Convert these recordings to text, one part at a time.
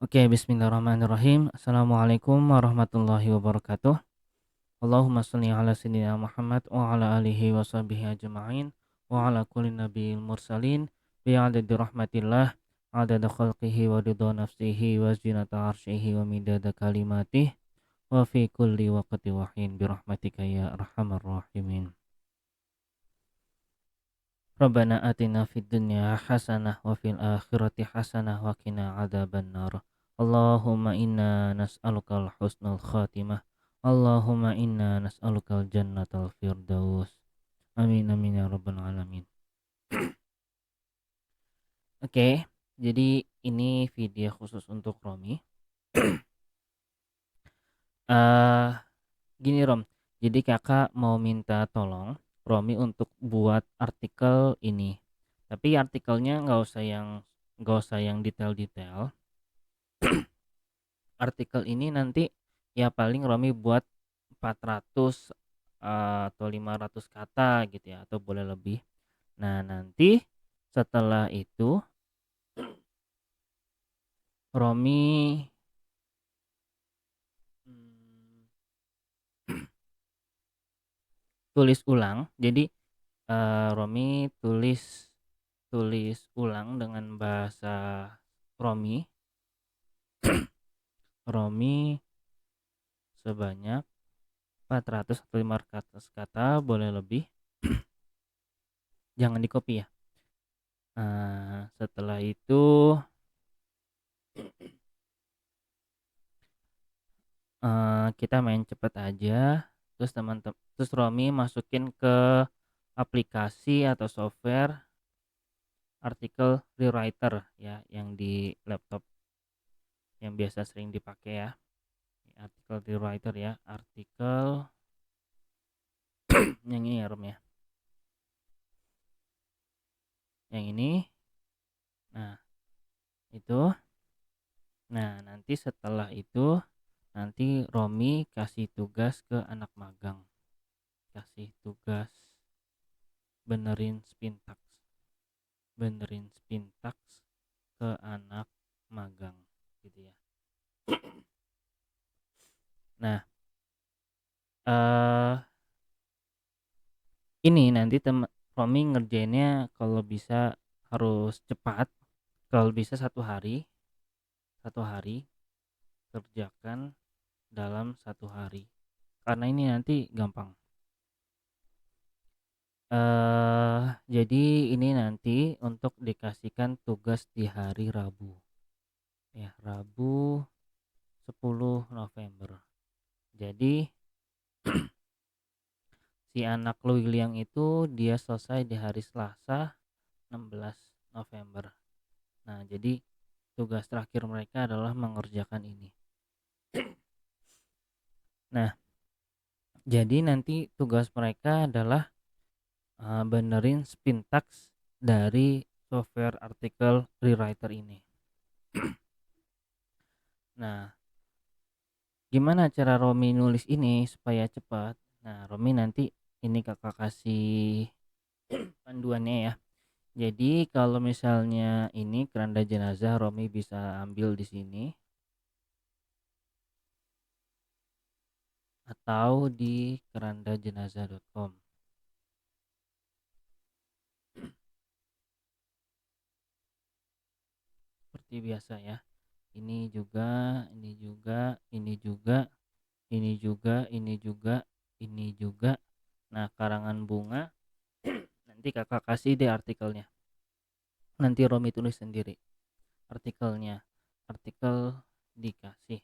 Oke, bismillahirrahmanirrahim. Assalamualaikum warahmatullahi wabarakatuh. Allahumma sholli ala sayyidina Muhammad wa ala alihi wa sahbihi ajma'in wa ala kulli nabiyil mursalin bi'adadi rahmatillah adada khalqihi wa ridha nafsihi wa zinata arsyihi wa midada kalimatih wa fi kulli waqti wa hin birahmatika ya arhamar rahimin. Rabbana atina fid dunya hasanah wa fil akhirati hasanah wa qina adzabannar. Allahumma inna nas'alukal husnul khatimah. Allahumma inna nas'alukal jannatal firdaus. Amin amin ya rabbal alamin. Oke, jadi ini video khusus untuk Romi. Eh Gini Rom, jadi kakak mau minta tolong Romi untuk buat artikel ini. Tapi artikelnya nggak usah yang detail-detail. Artikel ini nanti ya paling Romi buat 400 atau 500 kata gitu ya, atau boleh lebih. Nah, nanti setelah itu Romi mm, tulis ulang. Jadi Romi tulis tulis ulang dengan bahasa Romi Romi sebanyak 400 atau 500 kata, boleh lebih. Jangan di copy ya. Setelah itu kita main cepet aja. Terus Romi masukin ke aplikasi atau software artikel rewriter ya, yang di laptop yang biasa sering dipakai ya. Artikel rewriter ya, artikel yang ini ya Rom ya. Yang ini. Nah, itu. Nah, nanti setelah itu nanti Romi kasih tugas ke anak magang. Kasih tugas benerin spintax ke anak magang gitu ya. Nah, ini nanti Romi ngerjainnya kalau bisa harus cepat. Kalau bisa satu hari kerjakan dalam satu hari, karena ini nanti gampang. Jadi ini nanti untuk dikasihkan tugas di hari Rabu ya, Rabu 10 November. Jadi si anak William itu dia selesai di hari Selasa 16 November. Nah, jadi tugas terakhir mereka adalah mengerjakan ini. Nah, jadi nanti tugas mereka adalah benerin spintax dari software artikel rewriter ini. Nah, gimana cara Romi nulis ini supaya cepat? Nah, Romi nanti ini kakak kasih panduannya ya. Jadi kalau misalnya ini keranda jenazah, Romi bisa ambil di sini atau di kerandajenazah.com. Seperti biasa ya. Ini juga, ini juga, ini juga, ini juga, ini juga, ini juga. Nah, karangan bunga nanti kakak kasih deh artikelnya. Nanti Romi tulis sendiri artikelnya. Artikel dikasih.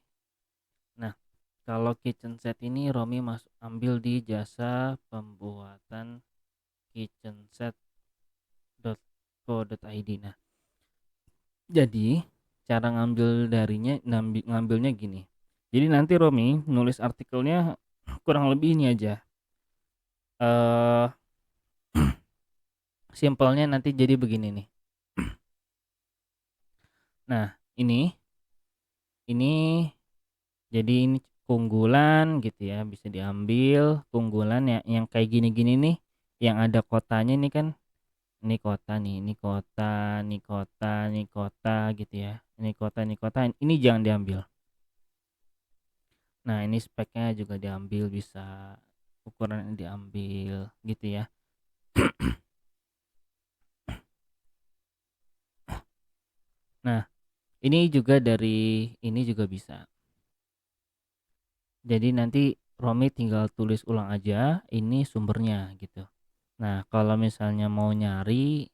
Nah, kalau kitchen set ini Romi ambil di jasa pembuatan kitchenset.co.id. Nah, jadi cara ngambilnya gini. Jadi nanti Romi nulis artikelnya kurang lebih ini aja. Simpelnya nanti jadi begini nih. Nah, ini jadi ini keunggulan gitu ya, bisa diambil keunggulan ya, yang kayak gini-gini nih, yang ada kotanya nih kan. ini kota nih, ini kota, ini kota, ini kota gitu ya. Ini kota, ini jangan diambil. Nah, ini speknya juga diambil, bisa ukuran diambil gitu ya. Nah, ini juga dari ini juga bisa. Jadi nanti Romi tinggal tulis ulang aja ini sumbernya gitu. Nah, kalau misalnya mau nyari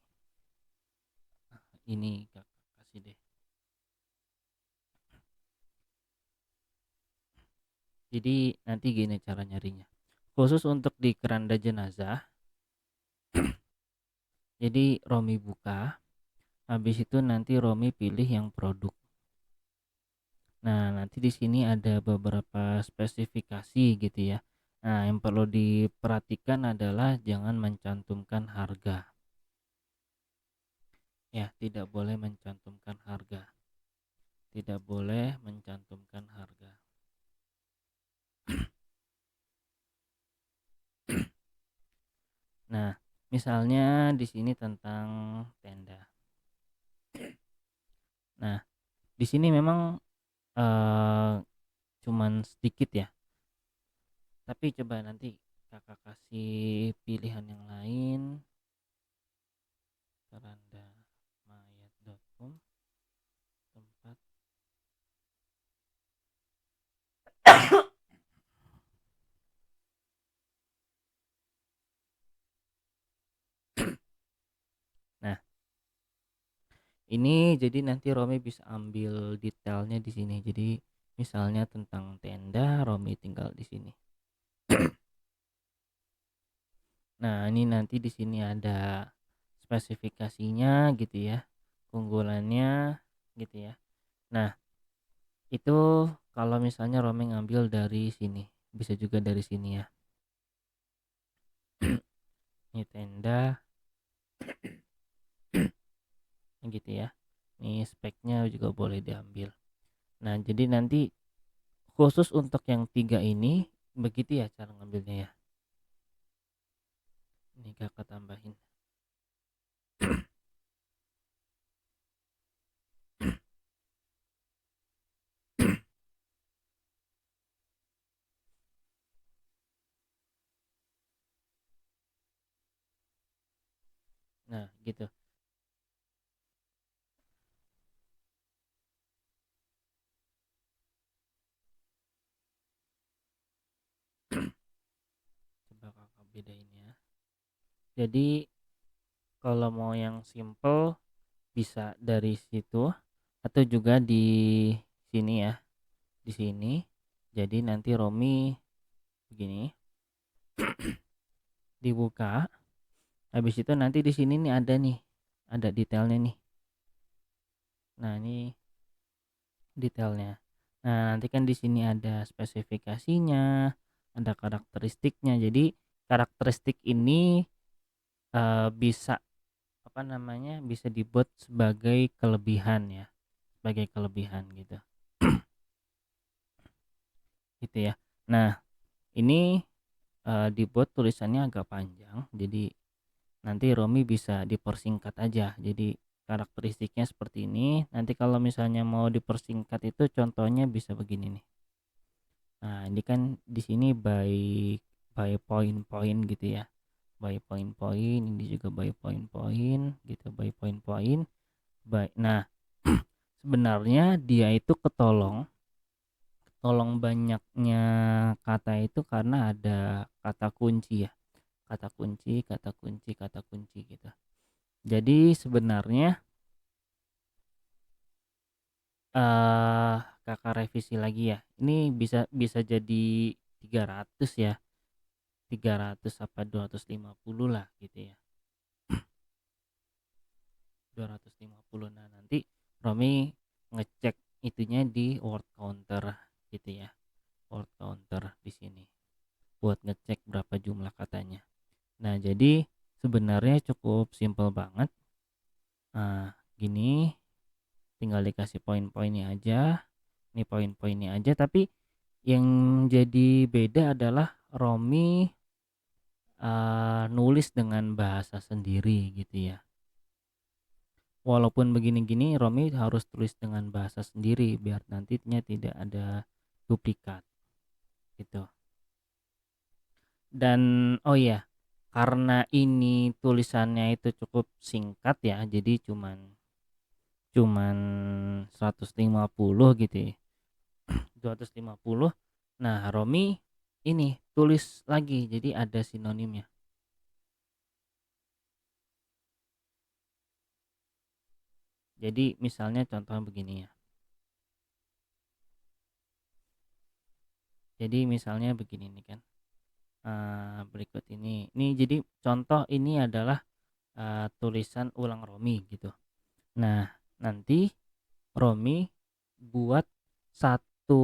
ini Kakak kasih deh. Jadi nanti gini cara nyarinya. Khusus untuk di keranda jenazah, jadi Romi buka, habis itu nanti Romi pilih yang produk. Nah, nanti di sini ada beberapa spesifikasi gitu ya. Nah, yang perlu diperhatikan adalah jangan mencantumkan harga. Ya, tidak boleh mencantumkan harga. Tidak boleh mencantumkan harga. Nah, misalnya di sini tentang tenda. Nah, di sini memang eh, cuman sedikit ya. Tapi coba nanti Kakak kasih pilihan yang lain. Kerandamayat.com tempat. Nah, ini jadi nanti Romi bisa ambil detailnya di sini. Jadi misalnya tentang tenda, Romi tinggal di sini. Nah, ini nanti di sini ada spesifikasinya gitu ya, keunggulannya gitu ya. Nah, itu kalau misalnya Romi ngambil dari sini, bisa juga dari sini ya. Ini tenda gitu ya. Ini speknya juga boleh diambil. Nah, jadi nanti khusus untuk yang 3 ini begitu ya cara ngambilnya ya. Ini Kakak tambahin. Nah, gitu. Coba Kakak bedain ya. Jadi kalau mau yang simple bisa dari situ atau juga di sini ya. Di sini. Jadi nanti Romi begini, dibuka. Habis itu nanti di sini nih ada nih. Ada detailnya nih. Nah, ini detailnya. Nah, nanti kan di sini ada spesifikasinya, ada karakteristiknya. Jadi karakteristik ini bisa apa namanya? Bisa dibuat sebagai kelebihan ya, sebagai kelebihan gitu. Gitu ya. Nah, ini dibuat tulisannya agak panjang. Jadi nanti Romi bisa dipersingkat aja. Jadi karakteristiknya seperti ini. Nanti kalau misalnya mau dipersingkat itu contohnya bisa begini nih. Nah, ini kan di sini by point-point gitu ya. By point-point, ini juga by point-point gitu, by point-point. Nah, sebenarnya dia itu ketolong banyaknya kata itu karena ada kata kunci ya. Kata kunci, kata kunci, kata kunci gitu. Jadi sebenarnya eh Kakak revisi lagi ya. Ini bisa bisa jadi 300 ya. 300 apa 250 lah gitu ya. 250. Nah, nanti Romi ngecek itunya di word counter gitu ya. Word counter di sini buat ngecek berapa jumlah katanya. Nah, jadi sebenarnya cukup simple banget. Nah, gini tinggal dikasih poin-poinnya aja. Ini poin-poinnya aja, tapi yang jadi beda adalah Romi nulis dengan bahasa sendiri gitu ya. walaupun begini-gini Romi harus tulis dengan bahasa sendiri biar nantinya tidak ada duplikat gitu. Dan oh iya, karena ini tulisannya itu cukup singkat ya, jadi cuman cuman 150 gitu ya. 250. Nah, Romi ini tulis lagi jadi ada sinonimnya. Jadi misalnya contohnya begini ya. Jadi misalnya begini nih kan. Berikut ini. Ini jadi contoh ini adalah tulisan ulang Romi gitu. Nah, nanti Romi buat satu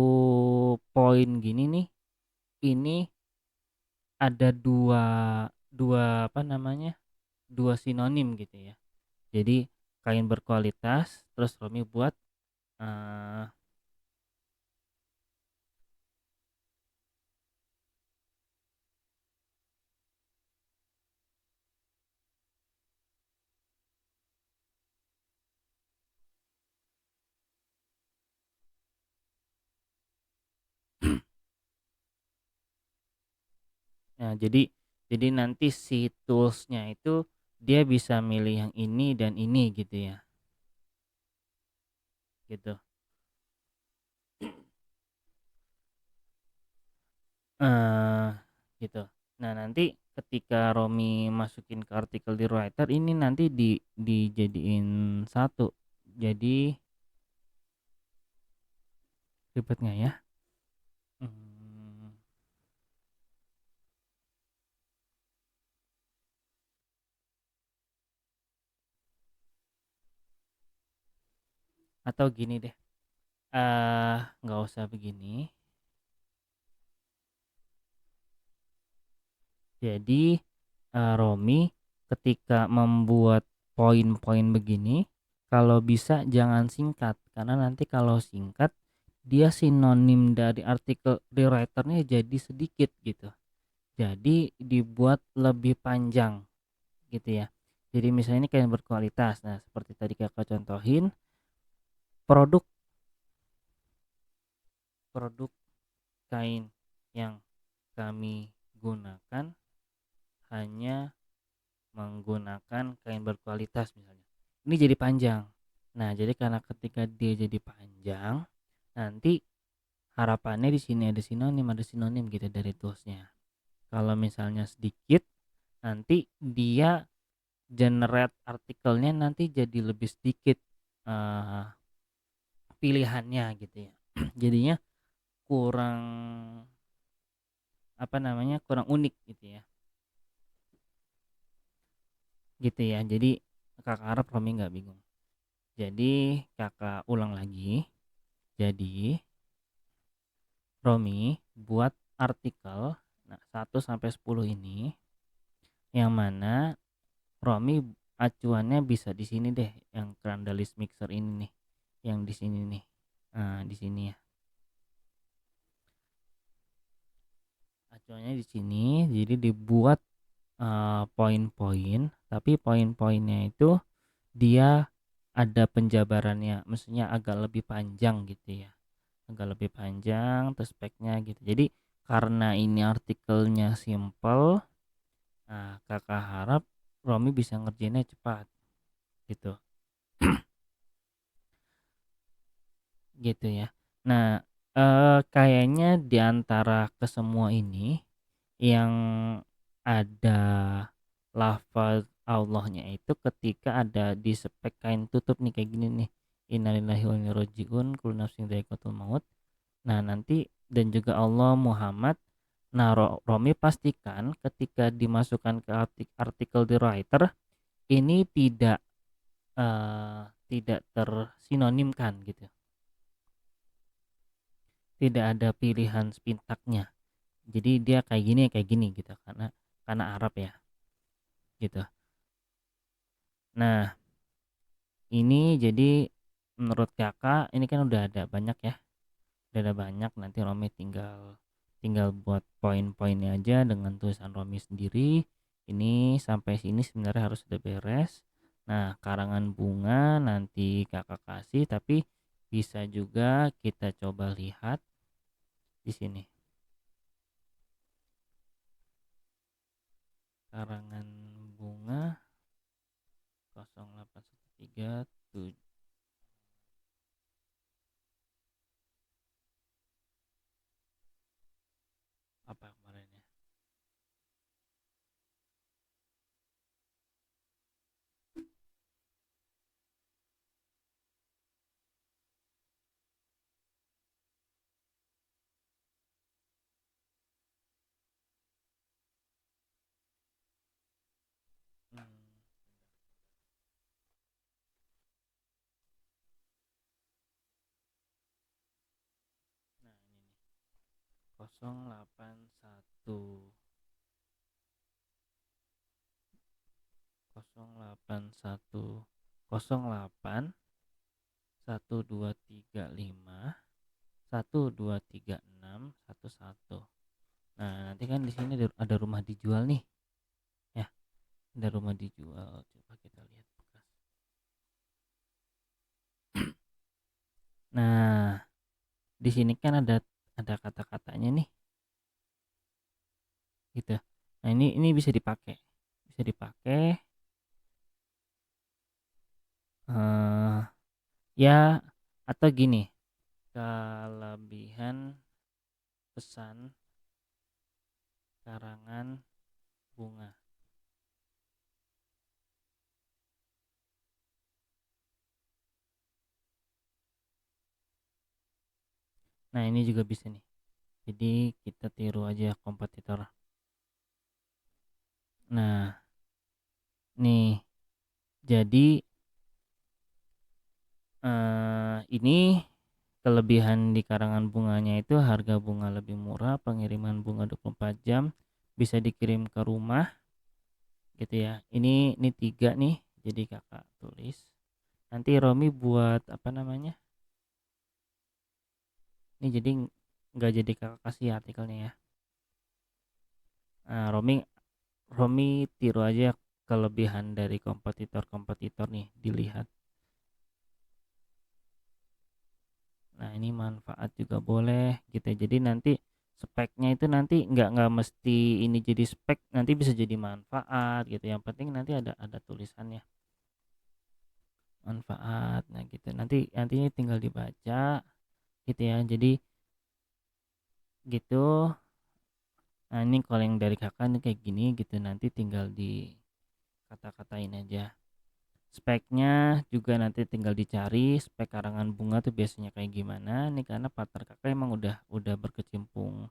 poin gini nih. Ini ada dua dua apa namanya? Dua sinonim gitu ya. Jadi kain berkualitas terus Romi buat eh, nah, jadi nanti si toolsnya itu dia bisa milih yang ini dan ini gitu ya. Gitu. eh gitu. Nah, nanti ketika Romi masukin ke artikel di writer ini nanti dijadiin satu. Jadi ribet nggak ya? Hmm, atau gini deh. Nggak usah begini. Jadi Romi ketika membuat poin-poin begini, kalau bisa jangan singkat karena nanti kalau singkat dia sinonim dari artikel rewriternya jadi sedikit gitu. Jadi dibuat lebih panjang gitu ya. Jadi misalnya ini kain berkualitas. Nah, seperti tadi Kakak contohin, produk produk kain yang kami gunakan hanya menggunakan kain berkualitas misalnya. Ini jadi panjang. Nah, jadi karena ketika dia jadi panjang, nanti harapannya di sini ada sinonim gitu dari toolsnya. Kalau misalnya sedikit, nanti dia generate artikelnya nanti jadi lebih sedikit eh, pilihannya gitu ya. Jadinya kurang apa namanya kurang unik gitu ya. Gitu ya. Jadi kakak harap Romi nggak bingung. Jadi kakak ulang lagi. Jadi Romi buat artikel nah 1 sampai 10 ini yang mana Romi acuannya bisa di sini deh yang Crandalis mixer ini nih yang di sini nih. Nah, di sini ya. Acuannya di sini jadi dibuat poin-poin tapi poin-poinnya itu dia ada penjabarannya maksudnya agak lebih panjang gitu ya. Agak lebih panjang terus speknya gitu. Jadi karena ini artikelnya simple, nah kakak harap Romi bisa ngerjainnya cepat gitu. Gitu ya. Nah, kayaknya di antara kesemua ini yang ada lafaz Allahnya itu ketika ada di spek kain tutup nih kayak gini nih. Innalillahi wa inna ilaihi raji'un kullu nafsin dha'iqatul maut. Nah, nanti dan juga Allah Muhammad. Nah, Romi pastikan ketika dimasukkan ke artikel di writer ini tidak tersinonimkan gitu. Tidak ada pilihan spintaknya. Jadi dia kayak gini gitu karena Arab ya gitu. Nah, ini jadi menurut Kakak ini kan udah ada banyak ya. Udah ada banyak nanti Romi tinggal tinggal buat poin-poinnya aja dengan tulisan Romi sendiri. Ini sampai sini sebenarnya harus udah beres. Nah, karangan bunga nanti Kakak kasih, tapi bisa juga kita coba lihat di sini. Karangan bunga 08137 apa kemarin ya? Hmm, nah ini nih 081 081 08 1235 123611. Nah, nanti kan di sini ada rumah dijual nih, ya. Ada rumah dijual. Coba kita lihat bekas. Nah, di sini kan ada kata-katanya nih, gitu. Nah, ini bisa dipakai. Bisa dipakai eh ya, atau gini, kelebihan pesan karangan bunga. Nah, ini juga bisa nih. Jadi kita tiru aja kompetitor. Nah, nih. Jadi ini kelebihan di karangan bunganya itu harga bunga lebih murah, pengiriman bunga 24 jam, bisa dikirim ke rumah gitu ya. Ini 3 nih. Jadi Kakak tulis. Nanti Romi buat apa namanya? Ini jadi nggak jadi Kakak kasih artikelnya ya. Nah, Romi tiru aja kelebihan dari kompetitor-kompetitor nih, dilihat. Nah, ini manfaat juga boleh gitu. Jadi nanti speknya itu nanti nggak mesti ini jadi spek, nanti bisa jadi manfaat gitu. Yang penting nanti ada tulisannya manfaat. Nah, gitu. Nantinya tinggal dibaca gitu ya. Jadi gitu. Nah, ini kalau yang dari Kakak nih kayak gini gitu, nanti tinggal di kata-katain aja. Speknya juga nanti tinggal dicari spek karangan bunga tuh biasanya kayak gimana nih, karena partner Kakak emang udah berkecimpung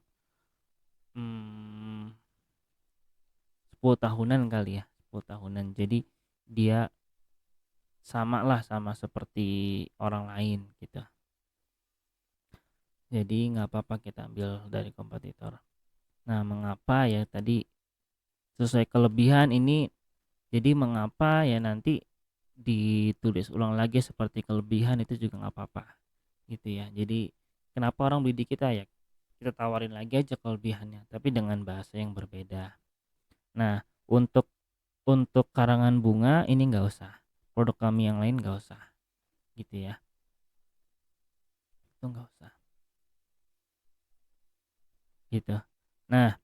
10 tahunan kali ya, 10 tahunan. Jadi dia sama lah, sama seperti orang lain gitu. Jadi nggak apa-apa kita ambil dari kompetitor. Nah, mengapa ya tadi sesuai kelebihan ini, jadi mengapa ya nanti ditulis ulang lagi seperti kelebihan itu juga nggak apa-apa gitu ya. Jadi kenapa orang beli di kita ya, kita tawarin lagi aja kelebihannya tapi dengan bahasa yang berbeda. Nah, untuk karangan bunga ini nggak usah, produk kami yang lain nggak usah gitu ya, itu nggak usah gitu. Nah,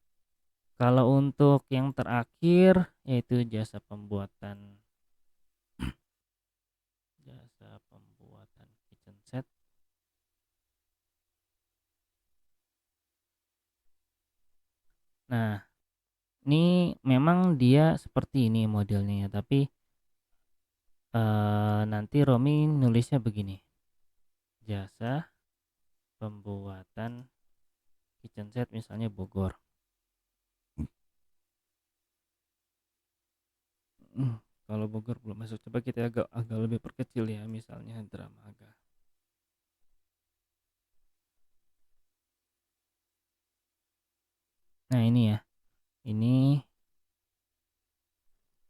kalau untuk yang terakhir yaitu jasa pembuatan kitchen set. Nah, ini memang dia seperti ini modelnya ya, tapi nanti Romi nulisnya begini, jasa pembuatan kitchen set misalnya Bogor. Kalau Bogor belum masuk, coba kita agak lebih perkecil ya, misalnya Dramaga. Nah, ini ya, ini.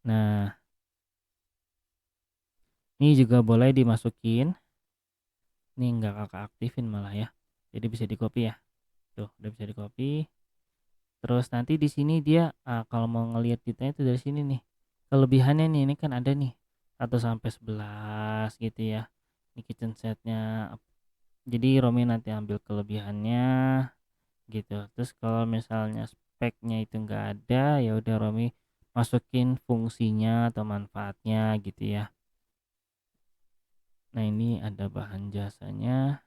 Nah, ini juga boleh dimasukin. Ini nggak Kakak aktifin malah ya, jadi bisa di copy ya. Tuh, udah bisa di copy. Terus nanti di sini dia kalau mau ngelihat detailnya itu dari sini nih, kelebihannya nih, ini kan ada nih 1 sampai 11 gitu ya. Ini kitchen setnya. Jadi Romi nanti ambil kelebihannya gitu. Terus kalau misalnya speknya itu enggak ada, ya udah Romi masukin fungsinya atau manfaatnya gitu ya. Nah, ini ada bahan jasanya.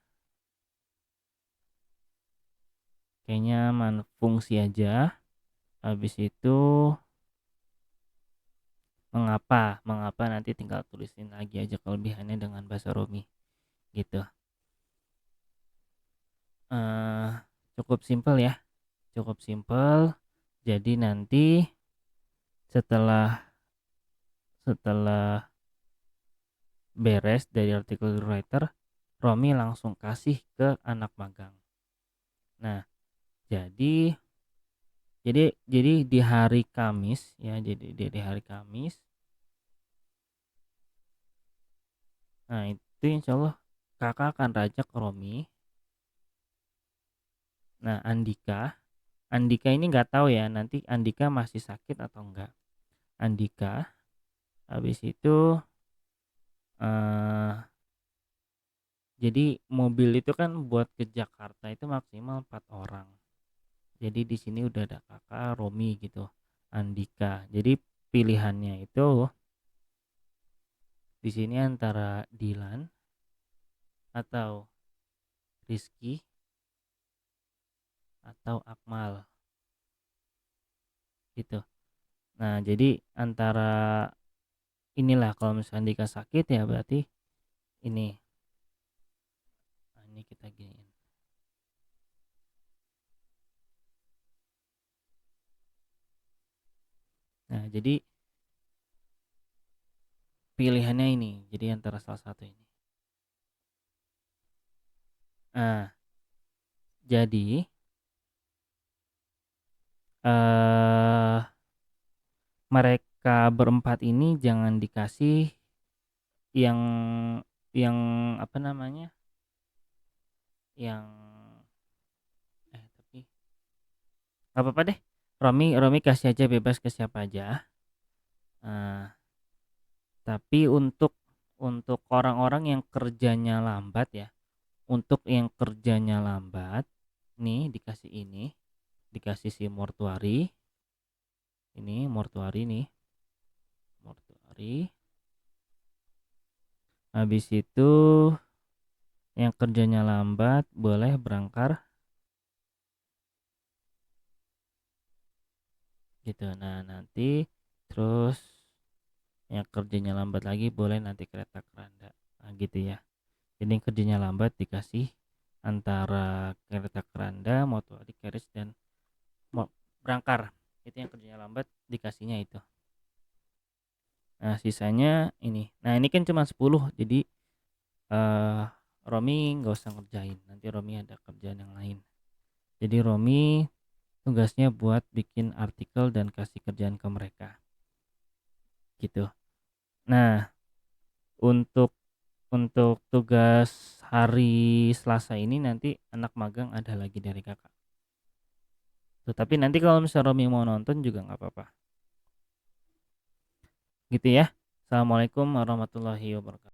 Kayaknya fungsi aja. Habis itu mengapa nanti tinggal tulisin lagi aja kelebihannya dengan bahasa Romi gitu. eh Cukup simpel ya, cukup simpel. Jadi nanti setelah setelah beres dari artikel writer, Romi langsung kasih ke anak magang. Nah, jadi di hari Kamis ya, jadi di hari Kamis. Nah, itu insya Allah kakak akan rajak Romi. Nah, Andika ini nggak tahu ya, nanti Andika masih sakit atau enggak. Andika habis itu eh jadi mobil itu kan buat ke Jakarta itu maksimal 4 orang. Jadi di sini udah ada kakak Romi gitu, Andika. Jadi pilihannya itu di sini antara Dilan atau Rizky atau Akmal gitu. Nah, jadi antara inilah, kalau misalnya Andika sakit ya berarti ini. Nah, ini kita giniin. Nah, jadi pilihannya ini. Jadi antara salah satu ini. Nah, jadi eh mereka berempat ini jangan dikasih yang yang apa namanya? Yang tapi nggak apa-apa deh. Romi kasih aja bebas ke siapa aja. Nah, tapi untuk orang-orang yang kerjanya lambat ya, untuk yang kerjanya lambat nih dikasih si mortuari. Ini mortuari nih. Mortuari. Habis itu yang kerjanya lambat boleh berangkar gitu. Nah, nanti terus yang kerjanya lambat lagi boleh nanti kereta keranda. Nah, gitu ya. Jadi yang kerjanya lambat dikasih antara kereta keranda, mortuari, carriage, dan berangkar. Itu yang kerjanya lambat dikasihnya itu. Nah, sisanya ini. Nah, ini kan cuma 10. Jadi Romi nggak usah ngerjain. Nanti Romi ada kerjaan yang lain. Jadi Romi tugasnya buat bikin artikel dan kasih kerjaan ke mereka. Gitu. Nah, untuk tugas hari Selasa ini nanti anak magang ada lagi dari kakak. Tuh, tapi nanti kalau misalnya Romi mau nonton juga nggak apa-apa. Gitu ya. Assalamualaikum warahmatullahi wabarakatuh.